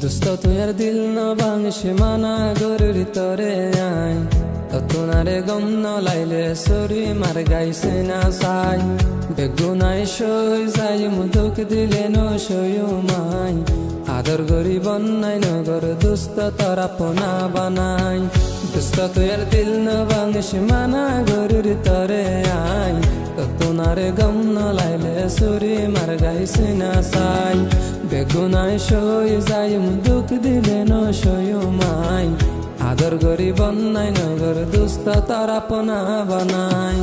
দুস্ত তুই আর দিল না ভাঙিস মানা গরুর তরে আই তোনারে গম ন লাইলে সরি মার গাইছে না সাই বেগুনাই সই যাই মুদুক দিলে ন সয়ু মাই আদর গরি বন্যাই নগর দুস্ত তরা পোনা বানাই দুস্ত তুই আর দিল না ভাঙিস মানা গরুর তরে আই তোনারে গম ন লাইলে সরি মার গাইছে না সাই বেগুনাই সই যাই মুদুক দিলে ন সয়ু মাই আদর গরি বন্যাই নগর দুস্ত তারা পোনা বানাই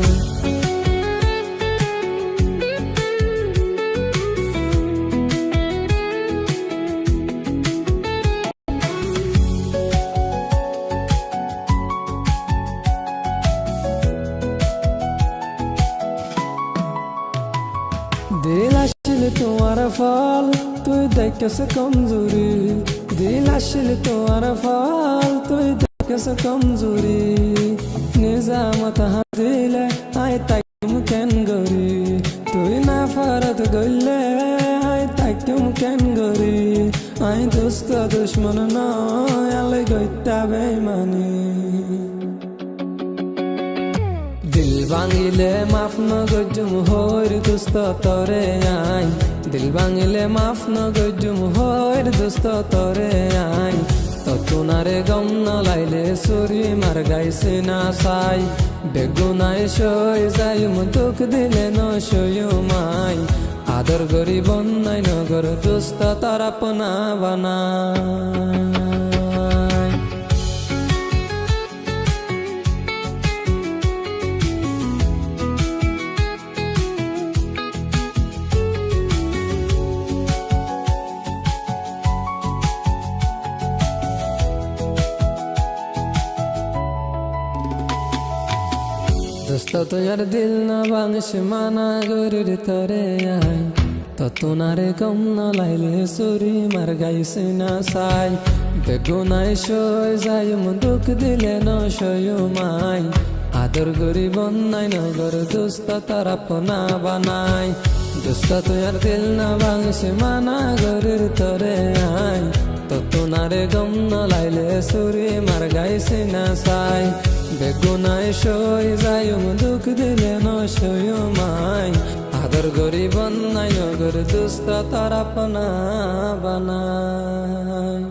দিল আসলে তোমার ফল তুই দেখেছ কমজোরি দিল আসলে তোমার ফল তুই দেখেছ কমজোরি নিজামত হাতিলে আই তাইম কেন গরি তুই না ফারত গইলে আই তাইম কেন গরি আই দোস্ত দুশ্মন নয় আলে গইতা বেমানি দিল ভাঙিলে মাফ ন গজুম হইর দুস্ত তরে আই দিল ভাঙিলে মাফ ন গজুম হইর দুস্ত তরে আই তোনারে গম ন লাইলে সুরি মার গাইছে না সাই বেগুনাই সই যাই মুদুক দিলে ন সয়ু মাই আদর গরি বন্যাই নগর দুস্ত তারা পোনা বানাই দুস্ত তুই দিল না ভাঙিস মানা গরুর তরে আই তোনারে গম ন লাইলে সুরি মার গাইছে না সাই বেগুনাই সই যাই মুদুক দিলে ন সয়ু মাই আদর গরি বন্যাই নগর দুস্ত তারা পোনা বানাই দুস্ত তুই দিল না ভাঙিস মানা গরুর তরে আই তোনারে গম ন লাইলে সুরি মার গাইছে না সাই বেগুনাই সই যাই মুদুক দিলে ন সয়ু মাই আদর গরি বন্যাই নগর দুস্ত তারা পোনা বানাই।